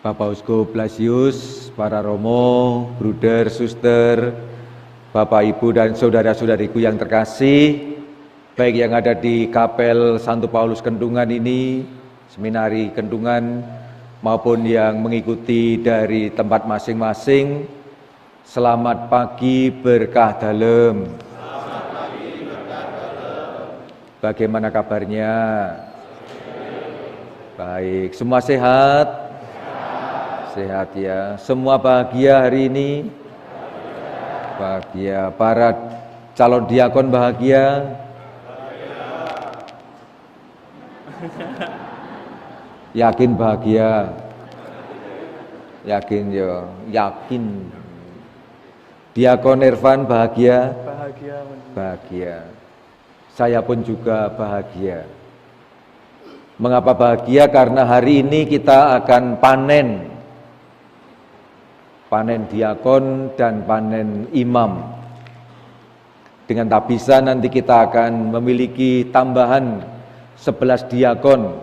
Bapak Uskup Blasius, para romo, bruder, suster, Bapak Ibu dan saudara-saudariku yang terkasih, baik yang ada di Kapel Santo Paulus Kendungan ini, Seminari Kendungan, maupun yang mengikuti dari tempat masing-masing. Selamat pagi berkah dalem. Bagaimana kabarnya? Baik, semua sehat? Sehat ya. Semua bahagia hari ini? Bahagia. Para calon diakon bahagia? Yakin bahagia? Yakin ya, yakin. Diakon Irfan bahagia? Bahagia. Bahagia. Saya pun juga bahagia. Mengapa bahagia? Karena hari ini kita akan panen diakon dan panen imam. Dengan tabisan nanti kita akan memiliki tambahan 11 diakon,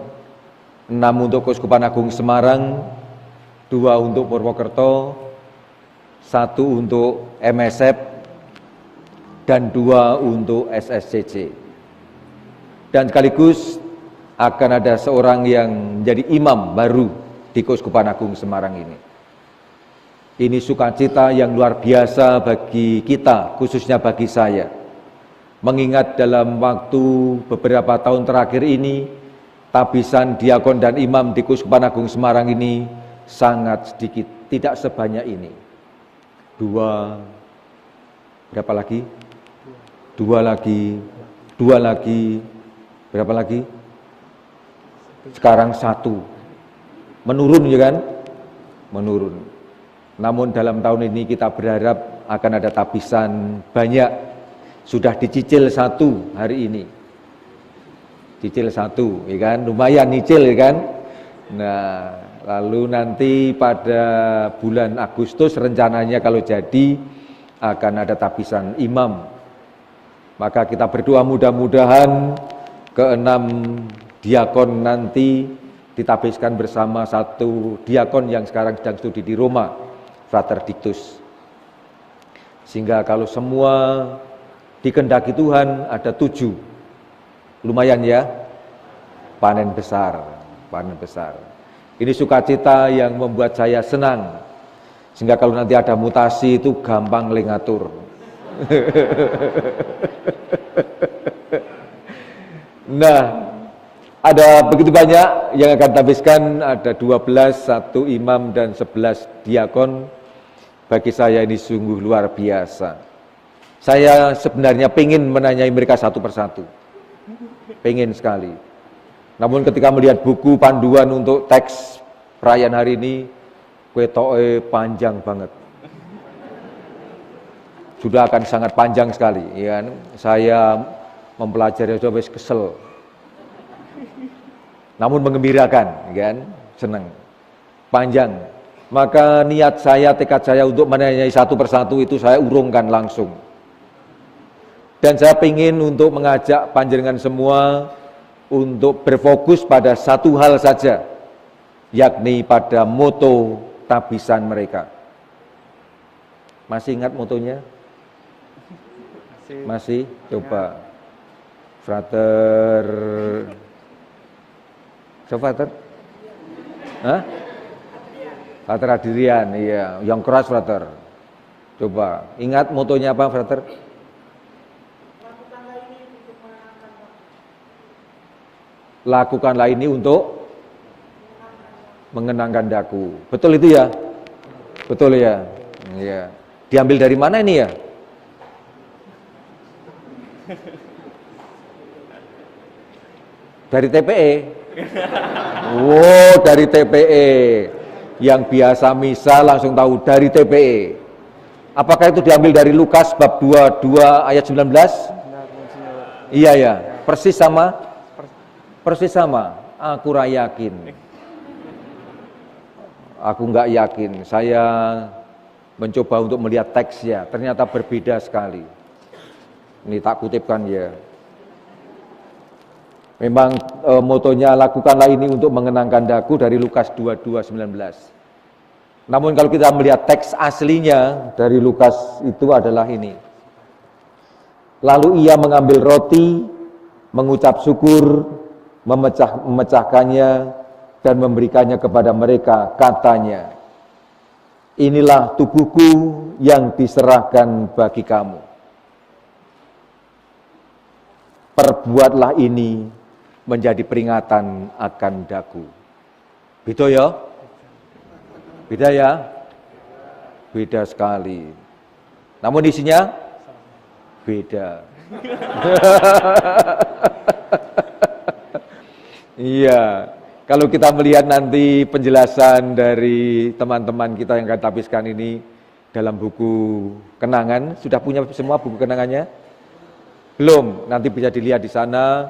6 untuk Keuskupan Agung Semarang, 2 untuk Purwokerto, 1 untuk MSF, dan 2 untuk SSCC. Dan sekaligus akan ada seorang yang menjadi imam baru di Keuskupan Agung Semarang ini. Ini sukacita yang luar biasa bagi kita, khususnya bagi saya. Mengingat dalam waktu beberapa tahun terakhir ini, tabisan diakon dan imam di Keuskupan Agung Semarang ini sangat sedikit, tidak sebanyak ini. 2, berapa lagi? 2 lagi, 2 lagi, berapa lagi? Sekarang 1. Menurun ya kan? Menurun. Namun dalam tahun ini kita berharap akan ada tabisan banyak. Sudah dicicil 1 hari ini. Cicil 1, ya kan? Lumayan nyicil ya kan? Nah, lalu nanti pada bulan Agustus rencananya kalau jadi akan ada tabisan imam. Maka kita berdoa mudah-mudahan ke-6 diakon nanti ditabiskan bersama 1 diakon yang sekarang sedang studi di Roma, Frater Dictus. Sehingga kalau semua dikehendaki Tuhan ada 7. Lumayan ya, panen besar, panen besar. Ini sukacita yang membuat saya senang. Sehingga kalau nanti ada mutasi itu gampang lengatur. Nah, ada begitu banyak yang akan tabiskan, ada 12, 1 imam dan 11 diakon. Bagi saya ini sungguh luar biasa. Saya sebenarnya pengen menanyai mereka satu persatu. Pengen sekali. Namun ketika melihat buku panduan untuk teks perayaan hari ini, ketoke panjang banget. Sudah akan sangat panjang sekali, ya kan? Saya mempelajari sudah wis kesel. Namun mengembirakan, kan? Senang. Panjang. Maka niat saya, tekad saya untuk menanyai satu persatu itu saya urungkan langsung. Dan saya ingin untuk mengajak panjenengan semua untuk berfokus pada satu hal saja, yakni pada moto tabisan mereka. Masih ingat motonya? Masih? Coba. Frater... Siapa Frater? Hah? Frater Adrian, iya. Yang keras Frater. Coba, ingat motonya apa Frater? Lakukanlah ini untuk mengenangkan daku. Betul itu ya? Betul ya? Iya. Diambil dari mana ini ya? Dari TPE. Oh, dari TPE. Yang biasa misa langsung tahu dari TPE. Apakah itu diambil dari Lukas bab 22 ayat 19? Iya ya, persis sama? Persis sama. Aku yakin. Aku nggak yakin. Saya mencoba untuk melihat teksnya, ternyata berbeda sekali. Ini tak kutipkan ya. Memang motonya lakukanlah ini untuk mengenangkan daku dari Lukas 22:19. Namun kalau kita melihat teks aslinya dari Lukas itu adalah ini. Lalu ia mengambil roti, mengucap syukur, memecahkannya dan memberikannya kepada mereka, katanya, inilah tubuhku yang diserahkan bagi kamu. Perbuatlah ini menjadi peringatan akan daku. Beda ya? Beda ya? Beda sekali. Namun isinya beda. Iya. Kalau kita melihat nanti penjelasan dari teman-teman kita yang akan tapiskan ini dalam buku kenangan, sudah punya semua buku kenangannya? Belum, nanti bisa dilihat di sana.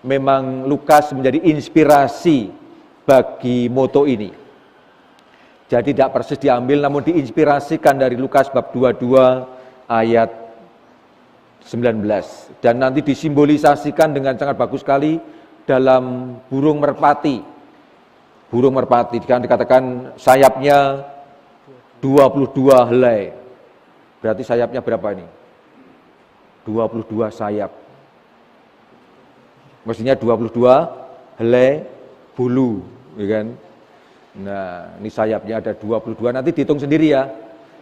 Memang Lukas menjadi inspirasi bagi moto ini. Jadi tidak persis diambil, namun diinspirasikan dari Lukas bab 22 ayat 19. Dan nanti disimbolisasikan dengan sangat bagus sekali dalam burung merpati. Burung merpati, kan dikatakan sayapnya 22 helai. Berarti sayapnya berapa ini? 22 sayap. Mestinya 22 helai bulu, ya kan? Nah, ini sayapnya ada 22, nanti dihitung sendiri ya.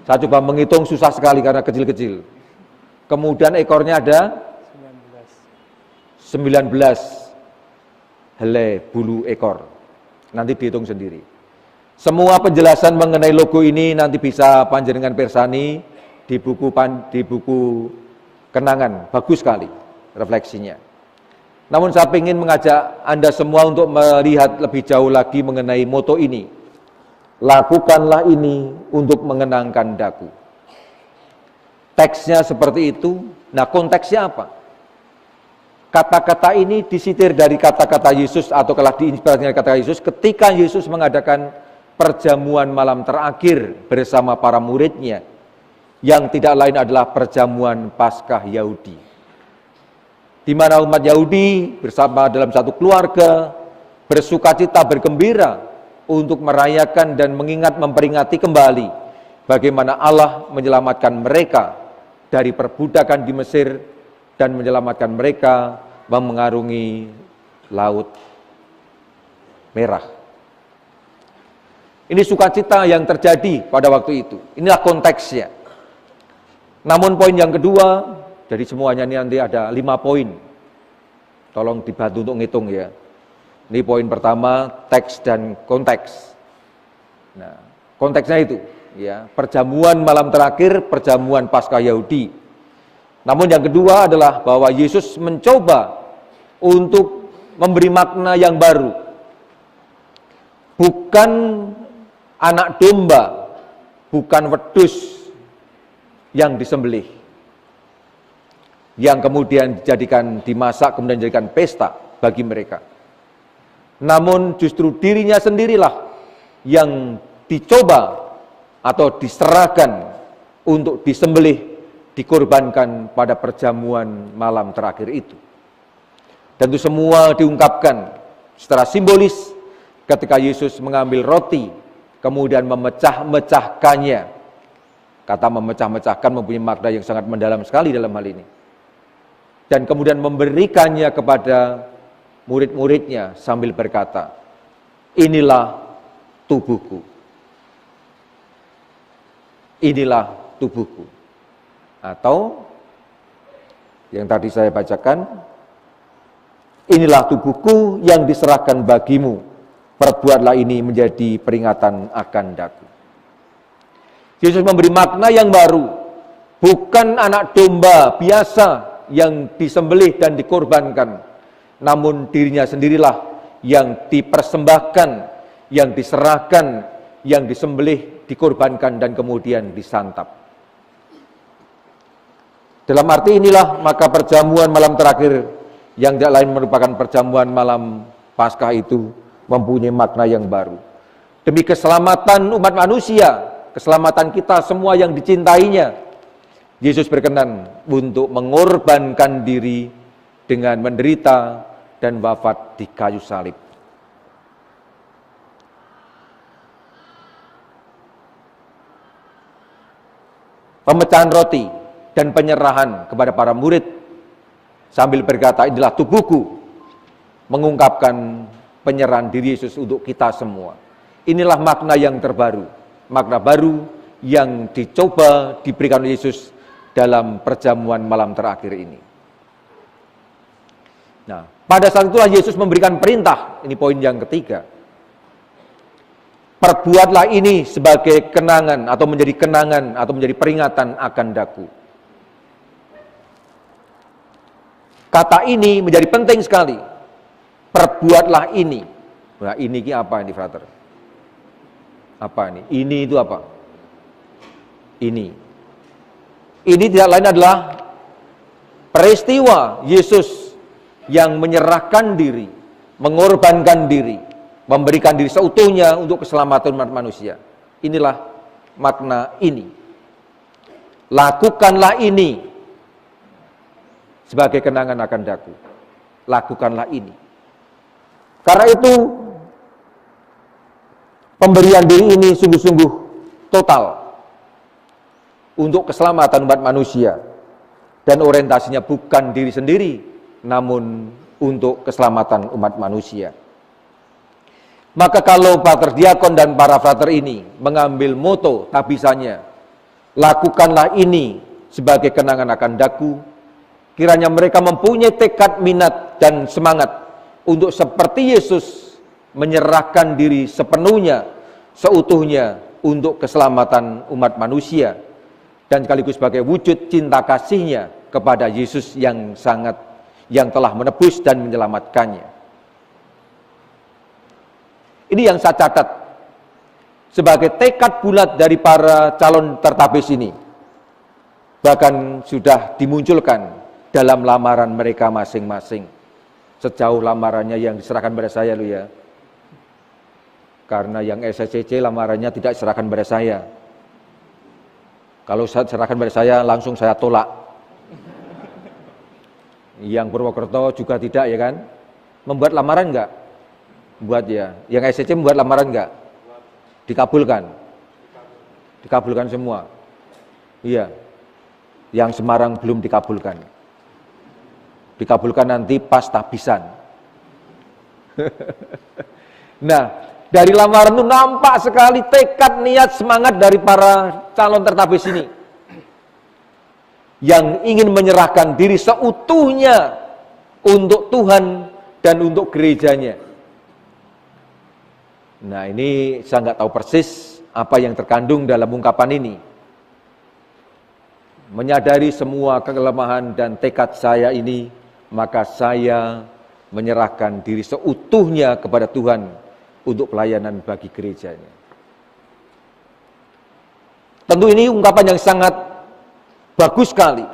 Saya coba menghitung susah sekali karena kecil-kecil. Kemudian ekornya ada 19 helai bulu ekor. Nanti dihitung sendiri. Semua penjelasan mengenai logo ini nanti bisa panjenengan persani di buku kenangan. Bagus sekali refleksinya. Namun saya ingin mengajak Anda semua untuk melihat lebih jauh lagi mengenai moto ini. Lakukanlah ini untuk mengenangkan daku. Teksnya seperti itu. Nah, konteksnya apa? Kata-kata ini disitir dari kata-kata Yesus atau telah diinspirasi dari kata Yesus ketika Yesus mengadakan perjamuan malam terakhir bersama para muridnya, yang tidak lain adalah perjamuan Paskah Yahudi. Di mana umat Yahudi bersama dalam satu keluarga bersukacita, bergembira untuk merayakan dan memperingati kembali bagaimana Allah menyelamatkan mereka dari perbudakan di Mesir dan menyelamatkan mereka mengarungi Laut Merah. Ini sukacita yang terjadi pada waktu itu. Inilah konteksnya. Namun poin yang kedua, dari semuanya ini nanti ada 5 poin. Tolong dibantu untuk ngitung ya. Ini poin pertama, teks dan konteks. Nah, konteksnya itu ya, perjamuan malam terakhir, perjamuan Paskah Yahudi. Namun yang kedua adalah bahwa Yesus mencoba untuk memberi makna yang baru. Bukan anak domba, bukan wedus yang disembelih, yang kemudian dijadikan dimasak, kemudian dijadikan pesta bagi mereka. Namun justru dirinya sendirilah yang dicoba atau diserahkan untuk disembelih, dikorbankan pada perjamuan malam terakhir itu. Dan itu semua diungkapkan secara simbolis ketika Yesus mengambil roti, kemudian memecah-mecahkannya. Kata memecah-mecahkan mempunyai makna yang sangat mendalam sekali dalam hal ini. Dan kemudian memberikannya kepada murid-muridnya sambil berkata, inilah tubuhku. Inilah tubuhku. Atau yang tadi saya bacakan, inilah tubuhku yang diserahkan bagimu. Perbuatlah ini menjadi peringatan akan daku. Yesus memberi makna yang baru. Bukan anak domba biasa yang disembelih dan dikorbankan, namun dirinya sendirilah yang dipersembahkan, yang diserahkan, yang disembelih, dikorbankan, dan kemudian disantap. Dalam arti inilah maka perjamuan malam terakhir yang tidak lain merupakan perjamuan malam Paskah itu mempunyai makna yang baru. Demi keselamatan umat manusia, keselamatan kita semua yang dicintainya, Yesus berkenan untuk mengorbankan diri dengan menderita dan wafat di kayu salib. pemecahan roti, dan penyerahan kepada para murid sambil berkata, inilah tubuhku, mengungkapkan penyerahan diri Yesus untuk kita semua. Inilah makna yang terbaru, makna baru yang dicoba diberikan oleh Yesus dalam perjamuan malam terakhir ini. Nah, pada saat itulah Yesus memberikan perintah, ini poin yang ketiga. Perbuatlah ini sebagai kenangan atau menjadi kenangan atau menjadi peringatan akan daku. Kata ini menjadi penting sekali. Perbuatlah ini. Nah, ini apa ini, Frater? Apa ini? Ini itu apa? Ini. Ini tidak lain adalah peristiwa Yesus yang menyerahkan diri, mengorbankan diri, memberikan diri seutuhnya untuk keselamatan umat manusia. Inilah makna ini. Lakukanlah ini sebagai kenangan akan daku. Lakukanlah ini. Karena itu pemberian diri ini sungguh-sungguh total untuk keselamatan umat manusia, dan orientasinya bukan diri sendiri, namun untuk keselamatan umat manusia. Maka kalau pater diakon dan para frater ini mengambil moto tabisannya, lakukanlah ini sebagai kenangan akan daku, kiranya mereka mempunyai tekad, minat, dan semangat untuk seperti Yesus menyerahkan diri sepenuhnya, seutuhnya untuk keselamatan umat manusia, dan sekaligus sebagai wujud cinta kasihnya kepada Yesus yang telah menebus dan menyelamatkannya. Ini yang saya catat sebagai tekad bulat dari para calon tertabis ini. Bahkan sudah dimunculkan dalam lamaran mereka masing-masing. Sejauh lamarannya yang diserahkan pada saya loh ya. Karena yang SSCC lamarannya tidak diserahkan pada saya. Kalau saya serahkan pada saya, langsung saya tolak. Yang Purwokerto juga tidak, ya kan? Membuat lamaran enggak? Buat ya. Yang SCC membuat lamaran enggak? Dikabulkan. Dikabulkan semua. Iya. Yang Semarang belum dikabulkan. Dikabulkan nanti pas tabisan. Nah, dari lamaran itu nampak sekali tekad, niat, semangat dari para calon tertabis ini. Yang ingin menyerahkan diri seutuhnya untuk Tuhan dan untuk gerejanya. Nah, ini saya nggak tahu persis apa yang terkandung dalam ungkapan ini. Menyadari semua kelemahan dan tekad saya ini, maka saya menyerahkan diri seutuhnya kepada Tuhan untuk pelayanan bagi gerejanya. Tentu ini ungkapan yang sangat bagus sekali.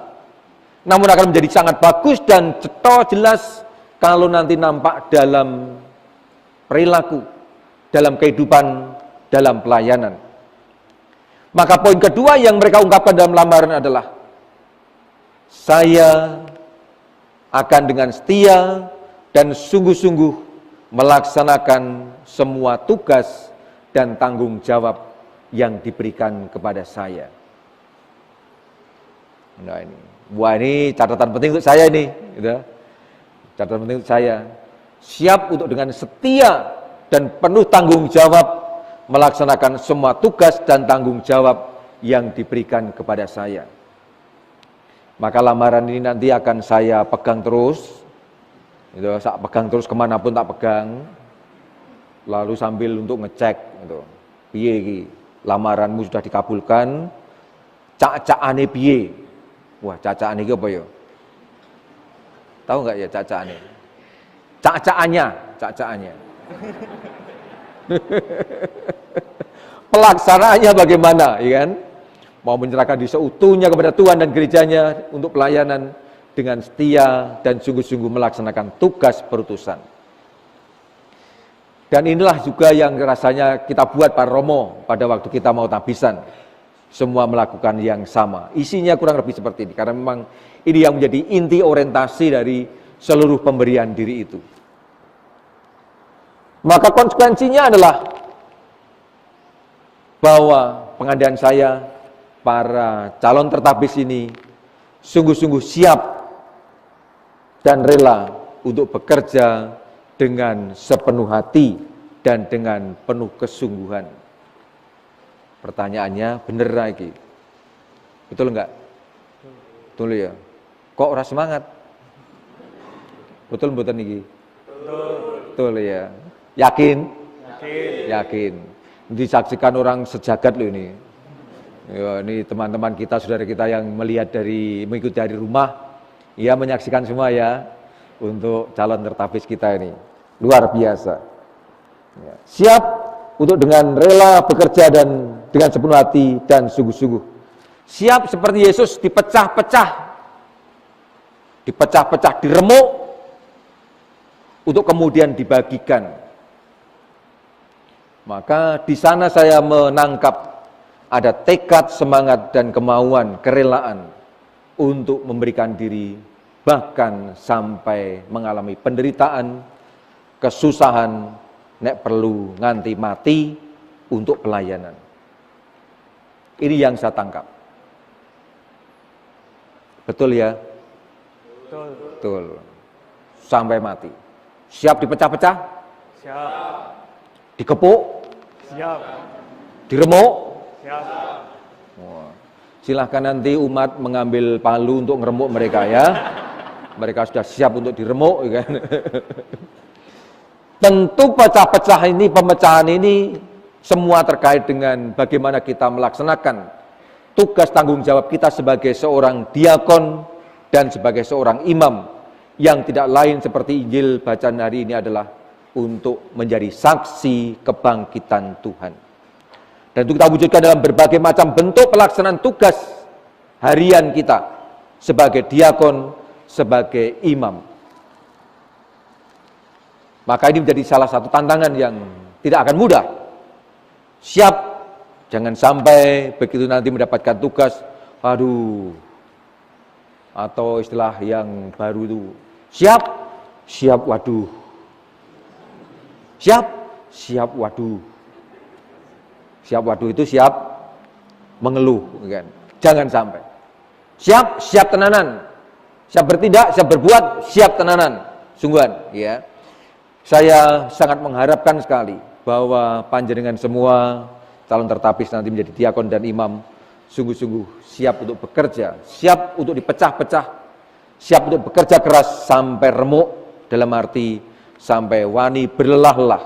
Namun akan menjadi sangat bagus dan jelas kalau nanti nampak dalam perilaku, dalam kehidupan, dalam pelayanan. Maka poin kedua yang mereka ungkapkan dalam lamaran adalah, saya akan dengan setia dan sungguh-sungguh melaksanakan semua tugas dan tanggung jawab yang diberikan kepada saya. Nah ini, wah ini catatan penting untuk saya ini, gitu. Catatan penting untuk saya. Siap untuk dengan setia dan penuh tanggung jawab melaksanakan semua tugas dan tanggung jawab yang diberikan kepada saya. Maka lamaran ini nanti akan saya pegang terus. Itu, saya pegang terus kemanapun tak pegang, lalu sambil untuk ngecek, gitu. Piye iki, lamaranmu sudah dikabulkan, cak-cakane piye? Wah, cak-cakane iki apa ya? Tahu nggak ya cak-cakane? Cak-cakannya. Pelaksanaannya bagaimana, ya kan? Mau menyerahkan diri seutuhnya kepada Tuhan dan gerejanya untuk pelayanan dengan setia dan sungguh-sungguh melaksanakan tugas perutusan. Dan inilah juga yang rasanya kita buat para Romo pada waktu kita mau tabisan. Semua melakukan yang sama. Isinya kurang lebih seperti ini. Karena memang ini yang menjadi inti orientasi dari seluruh pemberian diri itu. Maka konsekuensinya adalah bahwa pengandaian saya para calon tertabis ini sungguh-sungguh siap dan rela untuk bekerja dengan sepenuh hati dan dengan penuh kesungguhan. Pertanyaannya, bener lagi? Betul enggak? Betul ya? Kok ora semangat? Betul mboten niki? Betul ya. Yakin? Yakin. Disaksikan orang sejagat loh ini. Ya, ini teman-teman kita, saudara kita yang mengikuti dari rumah, ya menyaksikan semua ya untuk calon tertabis kita ini. Luar biasa. Ya, siap untuk dengan rela bekerja dan dengan sepenuh hati dan sungguh-sungguh. Siap seperti Yesus dipecah-pecah, diremuk untuk kemudian dibagikan. Maka di sana saya menangkap ada tekad, semangat, dan kemauan, kerelaan untuk memberikan diri, bahkan sampai mengalami penderitaan, kesusahan, nek perlu nganti mati untuk pelayanan. Ini yang saya tangkap. Betul ya? Betul. Sampai mati. Siap dipecah-pecah? Siap. Dikepuk? Siap. Diremuk? Siap. Wah. Silahkan nanti umat mengambil palu untuk ngeremuk mereka ya. Mereka sudah siap untuk diremuk kan. Tentu pemecahan ini semua terkait dengan bagaimana kita melaksanakan tugas tanggung jawab kita sebagai seorang diakon dan sebagai seorang imam, yang tidak lain seperti Injil bacaan hari ini adalah untuk menjadi saksi kebangkitan Tuhan. Dan itu kita wujudkan dalam berbagai macam bentuk pelaksanaan tugas harian kita sebagai diakon, sebagai imam. Maka ini menjadi salah satu tantangan yang tidak akan mudah. Siap, jangan sampai begitu nanti mendapatkan tugas, aduh, atau istilah yang baru itu, siap, waduh. Siap, waduh. Siap, waduh itu siap mengeluh, kan? Jangan sampai. Siap tenanan. Siap bertindak, siap berbuat, siap tenanan. Sungguhan, ya. Saya sangat mengharapkan sekali bahwa panjenengan semua calon tertabis nanti menjadi diakon dan imam sungguh-sungguh siap untuk bekerja, siap untuk dipecah-pecah, siap untuk bekerja keras sampai remuk, dalam arti sampai wani berlelah-lelah,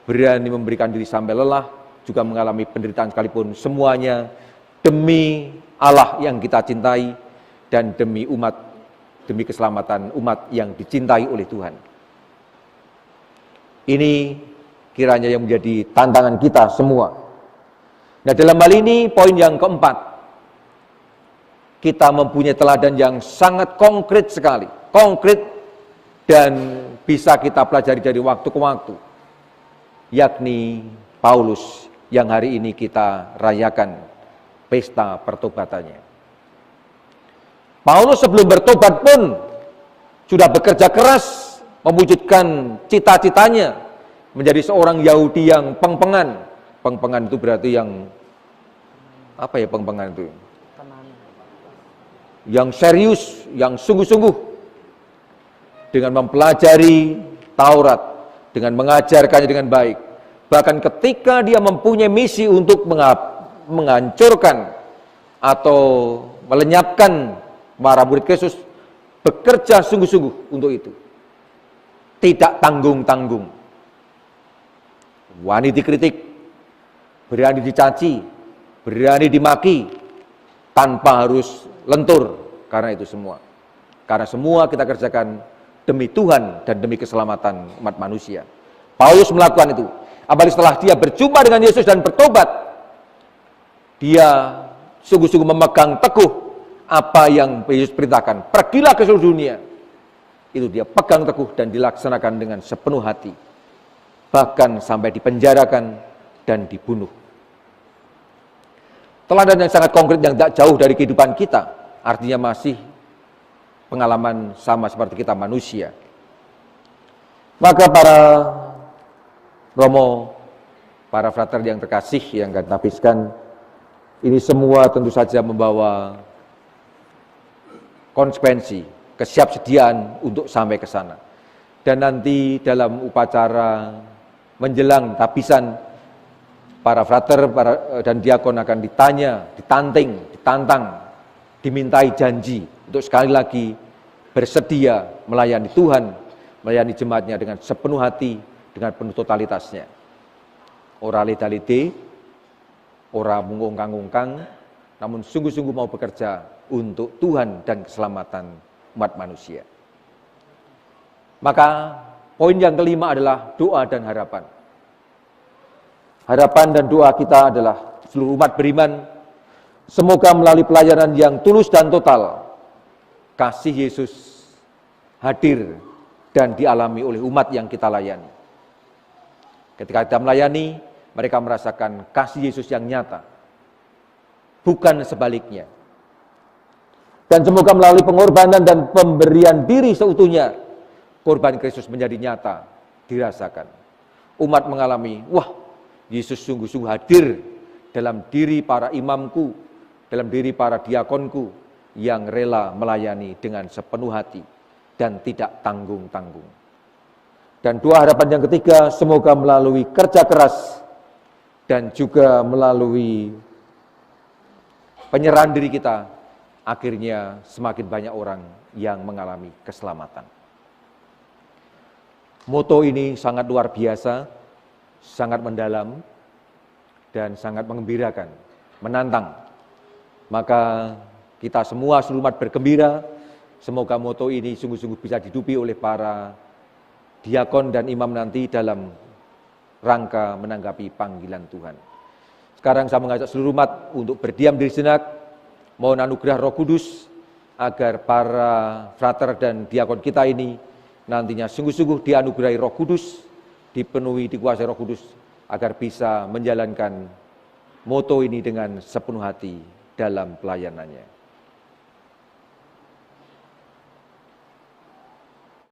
berani memberikan diri sampai lelah, juga mengalami penderitaan sekalipun, semuanya demi Allah yang kita cintai dan demi umat, demi keselamatan umat yang dicintai oleh Tuhan. Ini kiranya yang menjadi tantangan kita semua. Nah, dalam hal ini poin yang keempat, kita mempunyai teladan yang sangat konkret sekali, konkret dan bisa kita pelajari dari waktu ke waktu, yakni Paulus yang hari ini kita rayakan pesta pertobatannya. Paulus sebelum bertobat pun sudah bekerja keras mewujudkan cita-citanya menjadi seorang Yahudi yang pengpengan. Pengpengan itu berarti yang apa ya pengpengan itu? Yang serius, yang sungguh-sungguh dengan mempelajari Taurat, dengan mengajarkannya dengan baik. Bahkan ketika dia mempunyai misi untuk menghancurkan atau melenyapkan para murid Yesus, bekerja sungguh-sungguh untuk itu. Tidak tanggung-tanggung. Wani dikritik, berani dicaci, berani dimaki, tanpa harus lentur karena itu semua. Karena semua kita kerjakan demi Tuhan dan demi keselamatan umat manusia. Paulus melakukan itu. Apalagi setelah dia berjumpa dengan Yesus dan bertobat, dia sungguh-sungguh memegang teguh apa yang Yesus perintahkan. Pergilah ke seluruh dunia. Itu dia pegang teguh dan dilaksanakan dengan sepenuh hati. Bahkan sampai dipenjarakan dan dibunuh. Teladan yang sangat konkret yang tak jauh dari kehidupan kita, artinya masih pengalaman sama seperti kita manusia. Maka para Romo, para frater yang terkasih yang akan habiskan, Ini semua tentu saja membawa konsekuensi, kesiapsediaan untuk sampai ke sana. Dan nanti dalam upacara menjelang tabisan, para frater dan diakon akan ditanya, ditantang, dimintai janji untuk sekali lagi bersedia melayani Tuhan, melayani jemaatnya dengan sepenuh hati, dengan penuh totalitasnya. Ora leda-lede, ora mengungkang-ungkang, namun sungguh-sungguh mau bekerja untuk Tuhan dan keselamatan umat manusia. Maka poin yang kelima adalah doa dan harapan. Harapan dan doa kita adalah seluruh umat beriman, semoga melalui pelayanan yang tulus dan total, kasih Yesus hadir dan dialami oleh umat yang kita layani. Ketika kita melayani, mereka merasakan kasih Yesus yang nyata, bukan sebaliknya. Dan semoga melalui pengorbanan dan pemberian diri seutuhnya, korban Kristus menjadi nyata, dirasakan. Umat mengalami, wah, Yesus sungguh-sungguh hadir dalam diri para imamku, dalam diri para diakonku, yang rela melayani dengan sepenuh hati dan tidak tanggung-tanggung. Dan doa harapan yang ketiga, semoga melalui kerja keras dan juga melalui penyerahan diri kita, akhirnya semakin banyak orang yang mengalami keselamatan. Moto ini sangat luar biasa, sangat mendalam, dan sangat menggembirakan, menantang. Maka kita semua seluruh umat bergembira, semoga moto ini sungguh-sungguh bisa dihidupi oleh para diakon dan imam nanti dalam rangka menanggapi panggilan Tuhan. Sekarang saya mengajak seluruh umat untuk berdiam diri sejenak, mohon anugerah Roh Kudus, agar para frater dan diakon kita ini nantinya sungguh-sungguh dianugerahi Roh Kudus, dipenuhi, dikuasai Roh Kudus, agar bisa menjalankan moto ini dengan sepenuh hati dalam pelayanannya.